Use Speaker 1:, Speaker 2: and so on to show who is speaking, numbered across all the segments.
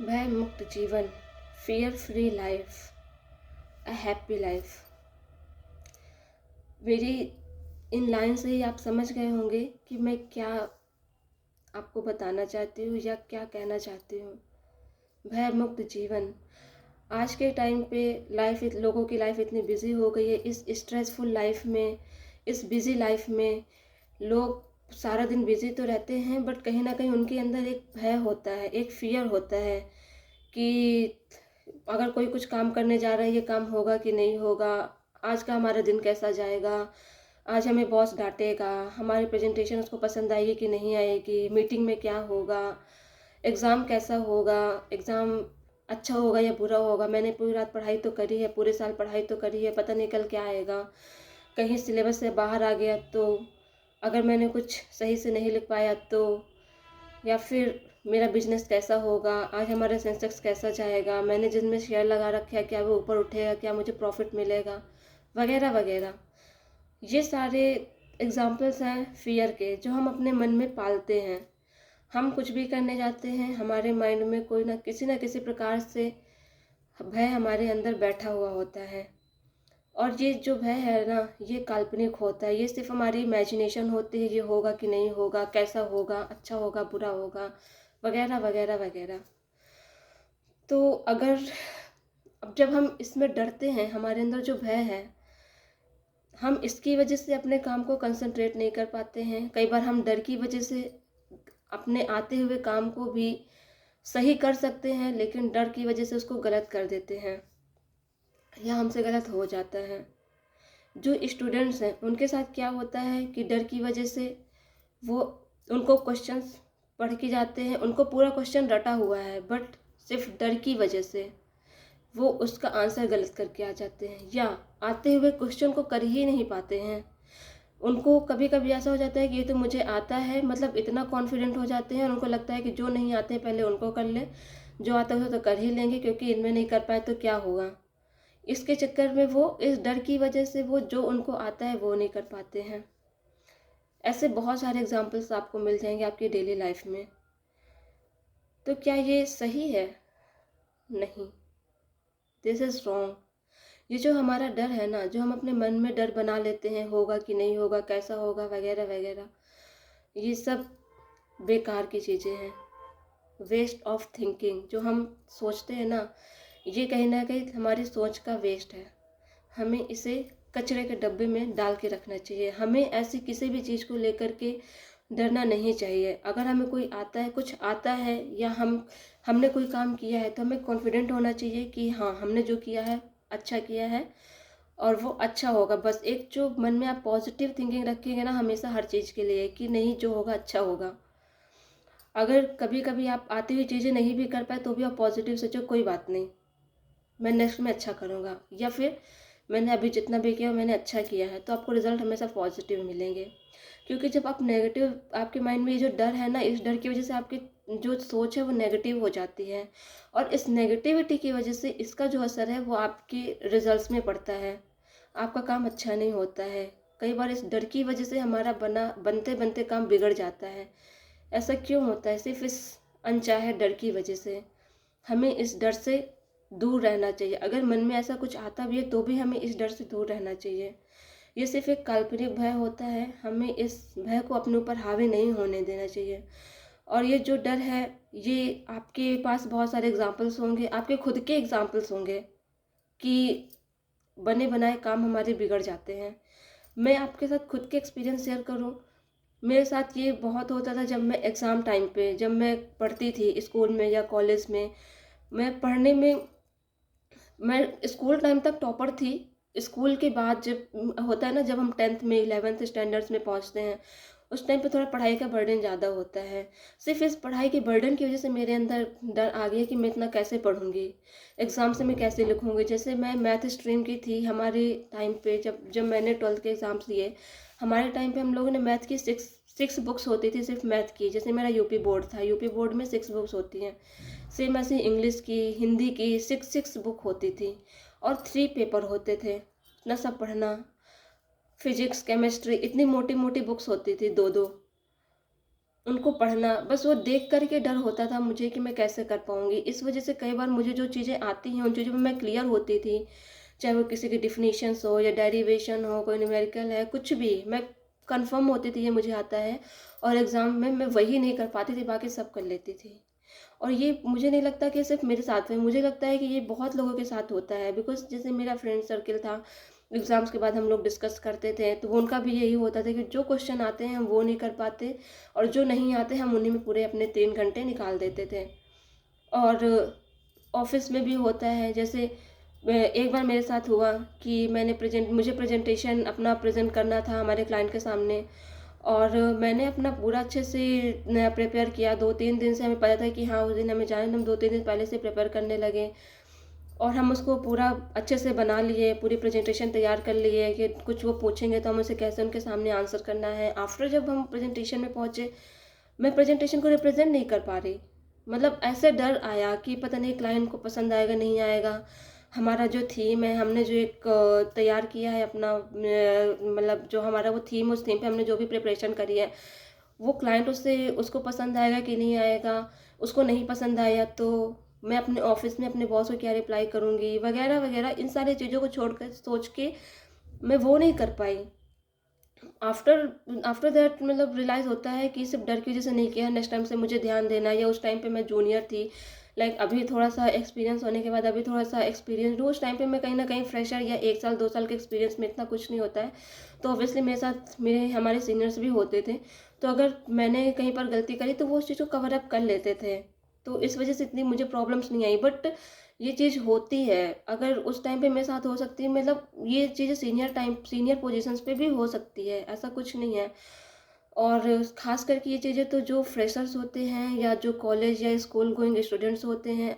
Speaker 1: भय मुक्त जीवन, fear free life, a happy life. मेरी इन लाइन से ही आप समझ गए होंगे कि मैं क्या आपको बताना चाहती हूँ या क्या कहना चाहती हूँ। भय मुक्त जीवन। आज के टाइम पे लोगों की लाइफ इतनी बिजी हो गई है। इस स्ट्रेसफुल लाइफ में, इस बिजी लाइफ में लोग सारा दिन बिजी तो रहते हैं, बट कहीं ना कहीं उनके अंदर एक भय होता है, एक फियर होता है कि अगर कोई कुछ काम करने जा रहा है, ये काम होगा कि नहीं होगा, आज का हमारा दिन कैसा जाएगा, आज हमें बॉस डांटेगा, हमारी प्रेजेंटेशन उसको पसंद आएगी कि नहीं आएगी, मीटिंग में क्या होगा, एग्ज़ाम कैसा होगा, एग्ज़ाम अच्छा होगा या बुरा होगा, मैंने पूरी रात पढ़ाई तो करी है, पूरे साल पढ़ाई तो करी है, पता नहीं कल क्या आएगा, कहीं सिलेबस से बाहर आ गया तो, अगर मैंने कुछ सही से नहीं लिख पाया तो, या फिर मेरा बिजनेस कैसा होगा, आज हमारा सेंसेक्स कैसा जाएगा, मैंने जिनमें शेयर लगा रखा है क्या वो ऊपर उठेगा, क्या मुझे प्रॉफिट मिलेगा, वगैरह वगैरह। ये सारे एग्जाम्पल्स हैं फियर के, जो हम अपने मन में पालते हैं। हम कुछ भी करने जाते हैं, हमारे माइंड में कोई ना किसी प्रकार से भय हमारे अंदर बैठा हुआ होता है। और ये जो भय है ना, ये काल्पनिक होता है, ये सिर्फ हमारी इमेजिनेशन होती है, ये होगा कि नहीं होगा, कैसा होगा, अच्छा होगा, बुरा होगा, वगैरह वगैरह वगैरह। तो अगर अब जब हम इसमें डरते हैं, हमारे अंदर जो भय है, हम इसकी वजह से अपने काम को कंसंट्रेट नहीं कर पाते हैं। कई बार हम डर की वजह से अपने आते हुए काम को भी सही कर सकते हैं, लेकिन डर की वजह से उसको गलत कर देते हैं या हमसे गलत हो जाता है। जो स्टूडेंट्स हैं उनके साथ क्या होता है कि डर की वजह से वो उनको क्वेश्चंस पढ़ के जाते हैं, उनको पूरा क्वेश्चन रटा हुआ है, बट सिर्फ डर की वजह से वो उसका आंसर गलत करके आ जाते हैं, या आते हुए क्वेश्चन को कर ही नहीं पाते हैं। उनको कभी कभी ऐसा हो जाता है कि ये तो मुझे आता है, मतलब इतना कॉन्फिडेंट हो जाते हैं और उनको लगता है कि जो नहीं आते हैं पहले उनको कर ले, जो आता है तो कर ही लेंगे, क्योंकि इनमें नहीं कर पाए तो क्या होगा। इसके चक्कर में वो इस डर की वजह से वो जो उनको आता है वो नहीं कर पाते हैं। ऐसे बहुत सारे एग्जाम्पल्स आपको मिल जाएंगे आपकी डेली लाइफ में। तो क्या ये सही है? नहीं, दिस इज़ रॉन्ग। ये जो हमारा डर है ना, जो हम अपने मन में डर बना लेते हैं, होगा कि नहीं होगा, कैसा होगा, वगैरह वगैरह, ये सब बेकार की चीज़ें हैं। वेस्ट ऑफ थिंकिंग जो हम सोचते हैं ना, ये कहीं ना कहीं हमारी सोच का वेस्ट है। हमें इसे कचरे के डब्बे में डाल के रखना चाहिए। हमें ऐसी किसी भी चीज़ को लेकर के डरना नहीं चाहिए। अगर हमें कोई आता है, कुछ आता है, या हमने कोई काम किया है, तो हमें कॉन्फिडेंट होना चाहिए कि हाँ, हमने जो किया है अच्छा किया है और वो अच्छा होगा। बस एक जो मन में आप पॉजिटिव थिंकिंग रखेंगे ना हमेशा हर चीज़ के लिए, कि नहीं जो होगा अच्छा होगा। अगर कभी कभी आप आती हुई चीज़ें नहीं भी कर पाए तो भी आप पॉजिटिव सोचो, कोई बात नहीं, मैं नेक्स्ट में अच्छा करूँगा, या फिर मैंने अभी जितना भी किया मैंने अच्छा किया है, तो आपको रिजल्ट हमेशा पॉजिटिव मिलेंगे। क्योंकि जब आप नेगेटिव, आपके माइंड में ये जो डर है ना, इस डर की वजह से आपकी जो सोच है वो नेगेटिव हो जाती है, और इस नेगेटिविटी की वजह से इसका जो असर है वो आपके रिजल्ट्स में पड़ता है। आपका काम अच्छा नहीं होता है। कई बार इस डर की वजह से हमारा बनते बनते काम बिगड़ जाता है। ऐसा क्यों होता है? सिर्फ इस अनचाहे डर की वजह से। हमें इस डर से दूर रहना चाहिए। अगर मन में ऐसा कुछ आता भी है तो भी हमें इस डर से दूर रहना चाहिए। ये सिर्फ एक काल्पनिक भय होता है, हमें इस भय को अपने ऊपर हावी नहीं होने देना चाहिए। और ये जो डर है, ये आपके पास बहुत सारे एग्जाम्पल्स होंगे, आपके खुद के एग्जाम्पल्स होंगे कि बने बनाए काम हमारे बिगड़ जाते हैं। मैं आपके साथ खुद के एक्सपीरियंस शेयर करूं, मेरे साथ ये बहुत होता था जब मैं एग्ज़ाम टाइम पे, जब मैं पढ़ती थी स्कूल में या कॉलेज में। मैं पढ़ने में, मैं स्कूल टाइम तक टॉपर थी। स्कूल के बाद जब होता है ना, जब हम 10th में 11th स्टैंडर्ड्स में पहुंचते हैं, उस टाइम पे थोड़ा पढ़ाई का बर्डन ज़्यादा होता है। सिर्फ इस पढ़ाई के बर्डन की वजह से मेरे अंदर डर आ गया कि मैं इतना कैसे पढ़ूंगी, एग्ज़ाम से मैं कैसे लिखूंगी। जैसे मैं मैथ स्ट्रीम की थी, हमारे टाइम पे जब जब मैंने 12th के एग्ज़ाम्स दिए, हमारे टाइम पे हम लोगों ने मैथ की सिक्स सिक्स बुक्स होती थी सिर्फ मैथ की। जैसे मेरा यूपी बोर्ड था, यूपी बोर्ड में 6 बुक्स होती हैं। सेम ऐसे इंग्लिश की, हिंदी की 6 बुक होती थी, और 3 पेपर होते थे। इतना सब पढ़ना, फिजिक्स केमिस्ट्री, इतनी मोटी मोटी बुक्स होती थी, दो दो। उनको पढ़ना, बस वो देख कर के डर होता था मुझे कि मैं कैसे कर पाऊँगी। इस वज़ह से कई बार मुझे जो चीज़ें आती हैं, उन चीज़ों में मैं क्लियर होती थी। चाहे वो किसी की डेफिनिशंस हो या डेरिवेशन हो, कोई न्यूमेरिकल है, कुछ भी, मैं कन्फर्म होती थी ये मुझे आता है, और एग्ज़ाम में मैं वही नहीं कर पाती थी, बाकी सब कर लेती थी। और ये मुझे नहीं लगता कि सिर्फ़ मेरे साथ में, मुझे लगता है कि ये बहुत लोगों के साथ होता है, बिकॉज़ जैसे मेरा फ्रेंड सर्किल था, एग्ज़ाम्स के बाद हम लोग डिस्कस करते थे, तो उनका भी यही होता था कि जो क्वेश्चन आते हैं हम वो नहीं कर पाते, और जो नहीं आते हम उन्हीं में पूरे अपने 3 घंटे निकाल देते थे। और ऑफ़िस में भी होता है, जैसे एक बार मेरे साथ हुआ कि मुझे प्रेज़ेंटेशन अपना प्रेज़ेंट करना था हमारे क्लाइंट के सामने, और मैंने अपना पूरा अच्छे से प्रिपेयर किया। 2-3 दिन से हमें पता था कि हाँ, उस दिन हमें जाना है, हम 2-3 दिन पहले से प्रिपेयर करने लगे, और हम उसको पूरा अच्छे से बना लिए, पूरी प्रेज़ेंटेशन तैयार कर लिए कि कुछ वो पूछेंगे तो हम उसे कैसे उनके सामने आंसर करना है। आफ्टर जब हम प्रेज़ेंटेशन में पहुँचे, मैं प्रेज़ेंटेशन को रिप्रेज़ेंट नहीं कर पा रही। मतलब ऐसे डर आया कि पता नहीं क्लाइंट को पसंद आएगा, नहीं आएगा। हमारा जो थीम है, हमने जो एक तैयार किया है अपना, मतलब जो हमारा वो थीम, उस थीम पे हमने जो भी प्रिपरेशन करी है, वो क्लाइंट उसको पसंद आएगा कि नहीं आएगा। उसको नहीं पसंद आया तो मैं अपने ऑफ़िस में अपने बॉस को क्या रिप्लाई करूँगी, वगैरह, वगैरह, इन सारी चीज़ों को छोड़ कर सोच के मैं वो नहीं कर पाई। आफ्टर आफ्टर दैट मतलब रियलाइज़ होता है कि सिर्फ़ डर की वज़ह से नहीं किया, नेक्स्ट टाइम से मुझे ध्यान देना है, या उस टाइम पे मैं जूनियर थी। लाइक अभी थोड़ा-सा एक्सपीरियंस होने के बाद अभी थोड़ा-सा एक्सपीरियंस्ड हूँ, उस टाइम पे मैं कहीं न कहीं फ्रेशर, या 1 साल 2 साल के एक्सपीरियंस में इतना कुछ नहीं होता है। तो ऑब्वियसली मेरे साथ मेरे हमारे सीनियर्स भी होते थे, तो अगर मैंने कहीं पर गलती करी तो वो उस चीज़ को कवर अप कर लेते थे। तो इस वज़ह से इतनी मुझे प्रॉब्लम्स नहीं आई, बट ये चीज़ होती है। अगर उस टाइम पे मेरे साथ हो सकती है, मतलब ये चीज़ें सीनियर पोज़ीशंस पे भी हो सकती है, ऐसा कुछ नहीं है। और ख़ास करके ये चीज़ें तो जो फ्रेशर्स होते हैं, या जो कॉलेज या स्कूल गोइंग स्टूडेंट्स होते हैं,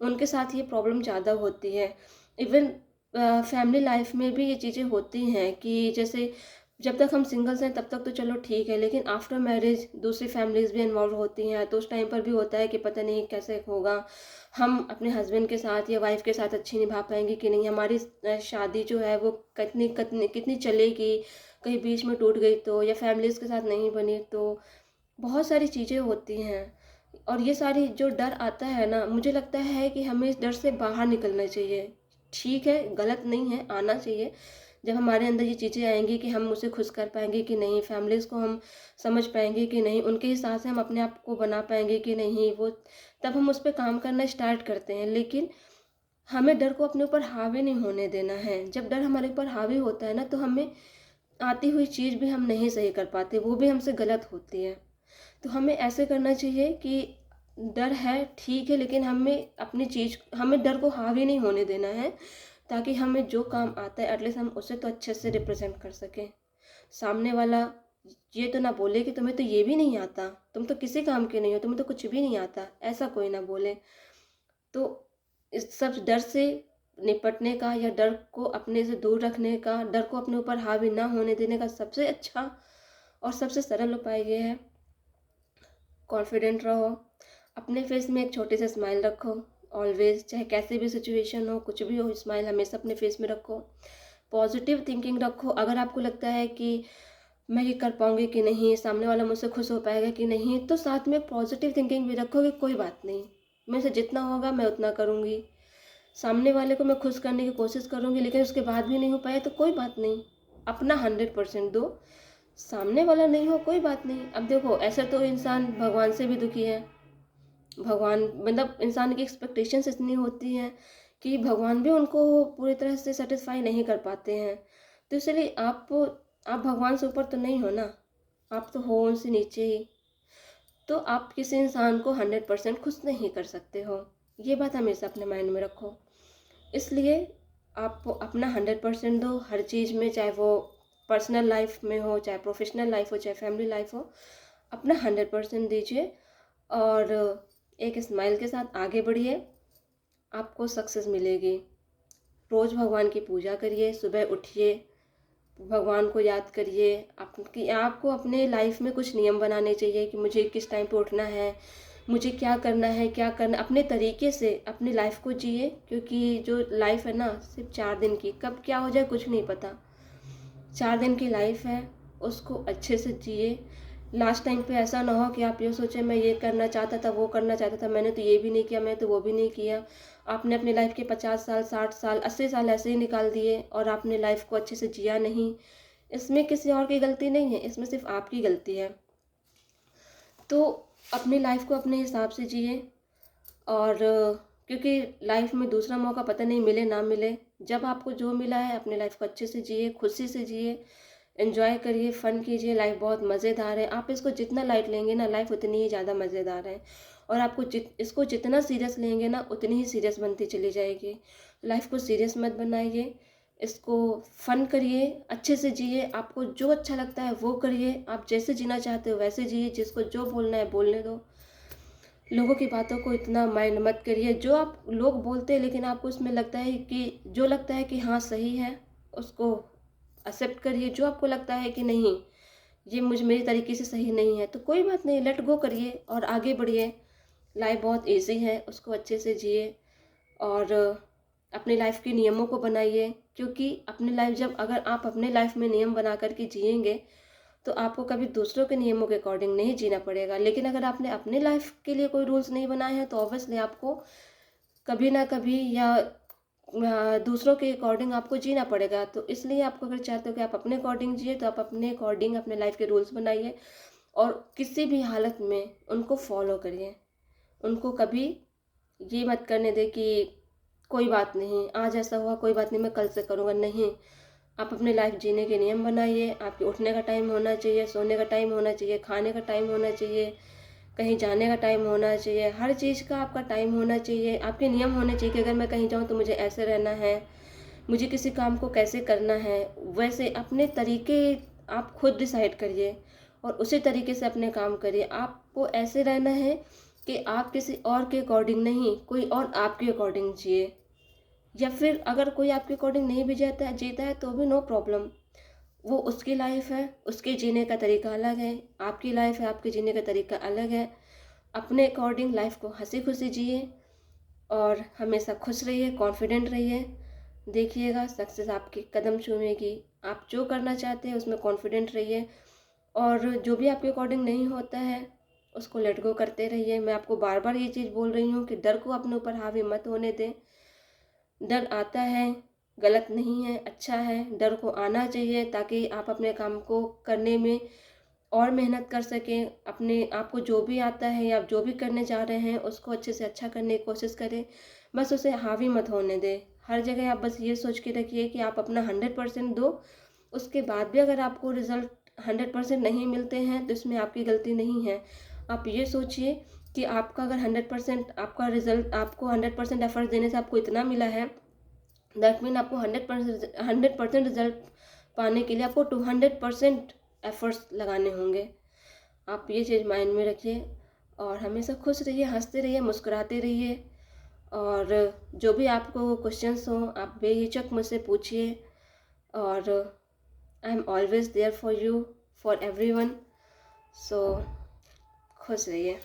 Speaker 1: उनके साथ ये प्रॉब्लम ज़्यादा होती है। इवन फैमिली लाइफ में भी ये चीज़ें होती हैं कि जैसे जब तक हम सिंगल्स हैं तब तक तो चलो ठीक है, लेकिन आफ्टर मैरिज दूसरी फैमिलीज़ भी इन्वॉल्व होती हैं, तो उस टाइम पर भी होता है कि पता नहीं कैसे होगा, हम अपने हस्बैंड के साथ या वाइफ़ के साथ अच्छी निभा पाएँगे कि नहीं, हमारी शादी जो है वो कितनी कितनी कितनी चलेगी, कहीं बीच में टूट गई तो, या फैमिलीज़ के साथ नहीं बनी तो, बहुत सारी चीज़ें होती हैं। और ये सारी जो डर आता है ना, मुझे लगता है कि हमें इस डर से बाहर निकलना चाहिए। ठीक है, गलत नहीं है, आना चाहिए। जब हमारे अंदर ये चीज़ें आएँगी कि हम उसे खुश कर पाएँगे कि नहीं, फैमिलीज़ को हम समझ पाएँगे कि नहीं, उनके हिसाब से हम अपने आप को बना पाएँगे कि नहीं, वो तब हम उस पे काम करना स्टार्ट करते हैं। लेकिन हमें डर को अपने ऊपर हावी नहीं होने देना है। जब डर हमारे ऊपर हावी होता है ना, तो हमें आती हुई चीज़ भी हम नहीं सही कर पाते, वो भी हमसे गलत होती है। तो हमें ऐसे करना चाहिए कि डर है, ठीक है, लेकिन हमें डर को हावी नहीं होने देना है, ताकि हमें जो काम आता है एटलीस्ट हम उसे तो अच्छे से रिप्रेज़ेंट कर सकें। सामने वाला ये तो ना बोले कि तुम्हें तो ये भी नहीं आता, तुम तो किसी काम के नहीं हो, तुम्हें तो कुछ भी नहीं आता, ऐसा कोई ना बोले। तो इस सब डर से निपटने का, या डर को अपने से दूर रखने का, डर को अपने ऊपर हावी ना होने देने का सबसे अच्छा और सबसे सरल उपाय ये है, कॉन्फिडेंट रहो, अपने फेस में एक छोटी सी स्माइल रखो, ऑलवेज, चाहे कैसी भी सिचुएशन हो, कुछ भी हो, स्माइल हमेशा अपने फेस में रखो। पॉजिटिव थिंकिंग रखो। अगर आपको लगता है कि मैं ये कर पाऊंगी कि नहीं, सामने वाला मुझसे खुश हो पाएगा कि नहीं, तो साथ में पॉजिटिव थिंकिंग भी रखो कि कोई बात नहीं, मेरे से जितना होगा मैं उतना करूँगी। सामने वाले को मैं खुश करने की कोशिश करूँगी, लेकिन उसके बाद भी नहीं हो पाया तो कोई बात नहीं, अपना 100% दो। सामने वाला नहीं हो, कोई बात नहीं। अब देखो, ऐसे तो इंसान भगवान से भी दुखी है। भगवान मतलब इंसान की एक्सपेक्टेशंस इतनी होती हैं कि भगवान भी उनको पूरी तरह से सेटिस्फाई नहीं कर पाते हैं। तो इसलिए आप भगवान से ऊपर तो नहीं हो ना, आप तो हो उनसे नीचे ही। तो आप किसी इंसान को 100% खुश नहीं कर सकते हो, ये बात हमेशा अपने माइंड में रखो। इसलिए आप अपना 100% दो हर चीज़ में, चाहे वो पर्सनल लाइफ में हो, चाहे प्रोफेशनल लाइफ हो, चाहे फैमिली लाइफ हो, अपना 100% दीजिए, और एक स्माइल के साथ आगे बढ़िए, आपको सक्सेस मिलेगी। रोज़ भगवान की पूजा करिए, सुबह उठिए, भगवान को याद करिए। आपको अपने लाइफ में कुछ नियम बनाने चाहिए कि मुझे किस टाइम पे उठना है, मुझे क्या करना, अपने तरीके से अपनी लाइफ को जिए, क्योंकि जो लाइफ है ना, सिर्फ 4 दिन की, कब क्या हो जाए कुछ नहीं पता। 4 दिन की लाइफ है, उसको अच्छे से जिए। लास्ट टाइम पे ऐसा ना हो कि आप ये सोचें मैं ये करना चाहता था, वो करना चाहता था, मैंने तो ये भी नहीं किया, मैंने तो वो भी नहीं किया। आपने अपनी लाइफ के 50 साल, 60 साल, 80 साल ऐसे ही निकाल दिए और आपने लाइफ को अच्छे से जिया नहीं। इसमें किसी और की गलती नहीं है, इसमें सिर्फ आपकी गलती है। तो अपनी लाइफ को अपने हिसाब से जिए। और क्योंकि लाइफ में दूसरा मौका पता नहीं मिले ना मिले। जब आपको जो मिला है अपनी लाइफ को अच्छे से जिए, खुशी से जिए, एंजॉय करिए, फन कीजिए। लाइफ बहुत मज़ेदार है, आप इसको जितना लाइट लेंगे ना लाइफ उतनी ही ज़्यादा मज़ेदार है। और आपको इसको जितना सीरियस लेंगे ना उतनी ही सीरियस बनती चली जाएगी। लाइफ को सीरियस मत बनाइए, इसको फन करिए, अच्छे से जिए। आपको जो अच्छा लगता है वो करिए, आप जैसे जीना चाहते हो वैसे जिए। जिसको जो बोलना है बोलने दो, लोगों की बातों को इतना माइंड मत करिए। जो आप लोग बोलते हैं लेकिन आपको उसमें लगता है कि जो लगता है कि हाँ सही है, उसको एक्सेप्ट करिए। जो आपको लगता है कि नहीं ये मेरी तरीके से सही नहीं है, तो कोई बात नहीं, लेट गो करिए और आगे बढ़िए। लाइफ बहुत इजी है, उसको अच्छे से जिए। और अपनी लाइफ के नियमों को बनाइए। क्योंकि अपनी लाइफ जब अगर आप अपने लाइफ में नियम बना करके जिएंगे तो आपको कभी दूसरों के नियमों के अकॉर्डिंग नहीं जीना पड़ेगा। लेकिन अगर आपने अपने लाइफ के लिए कोई रूल्स नहीं बनाए हैं तो ऑब्वियसली आपको कभी ना कभी या दूसरों के अकॉर्डिंग आपको जीना पड़ेगा। तो इसलिए आपको अगर चाहते हो कि आप अपने अकॉर्डिंग जिए तो आप अपने अकॉर्डिंग अपने लाइफ के रूल्स बनाइए और किसी भी हालत में उनको फॉलो करिए। उनको कभी ये मत करने दे कि कोई बात नहीं, आज ऐसा हुआ कोई बात नहीं, मैं कल से करूँगा। नहीं, आप अपने लाइफ जीने के नियम बनाइए। आपके उठने का टाइम होना चाहिए, सोने का टाइम होना चाहिए, खाने का टाइम होना चाहिए, कहीं जाने का टाइम होना चाहिए। हर चीज़ का आपका टाइम होना चाहिए। आपके नियम होने चाहिए कि अगर मैं कहीं जाऊँ तो मुझे ऐसे रहना है, मुझे किसी काम को कैसे करना है। वैसे अपने तरीके आप खुद डिसाइड करिए और उसी तरीके से अपने काम करिए। आपको ऐसे रहना है कि आप किसी और के अकॉर्डिंग नहीं, कोई और आपके अकॉर्डिंग जिए। या फिर अगर कोई आपके अकॉर्डिंग नहीं भी जीता है तो भी नो प्रॉब्लम। वो उसकी लाइफ है, उसके जीने का तरीका अलग है। आपकी लाइफ है, आपके जीने का तरीका अलग है। अपने अकॉर्डिंग लाइफ को हंसी खुशी जिए और हमेशा खुश रहिए, कॉन्फिडेंट रहिए। देखिएगा सक्सेस आपके कदम चूमेगी। आप जो करना चाहते हैं उसमें कॉन्फिडेंट रहिए और जो भी आपके अकॉर्डिंग नहीं होता है उसको लेट गो करते रहिए। मैं आपको बार बार ये चीज़ बोल रही हूँ कि डर को अपने ऊपर हावी मत होने दें। डर आता है, गलत नहीं है, अच्छा है। डर को आना चाहिए ताकि आप अपने काम को करने में और मेहनत कर सकें। अपने आप को जो भी आता है या आप जो भी करने जा रहे हैं उसको अच्छे से अच्छा करने की कोशिश करें। बस उसे हावी मत होने दें। हर जगह आप बस ये सोच के रखिए कि आप अपना 100% दो। उसके बाद भी अगर आपको रिजल्ट 100% नहीं मिलते हैं तो इसमें आपकी गलती नहीं है। आप ये सोचिए कि आपका अगर 100% आपका रिजल्ट, आपको 100% एफर्ट देने से आपको इतना मिला है, दैट मीन आपको 100% रिजल्ट पाने के लिए आपको 200% एफर्ट्स लगाने होंगे। आप ये चीज़ माइंड में रखिए और हमेशा खुश रहिए, हंसते रहिए, मुस्कुराते रहिए। और जो भी आपको क्वेश्चंस हो आप बेहिचक मुझसे पूछिए। और I am always there for you, for everyone. So खुश रहिए।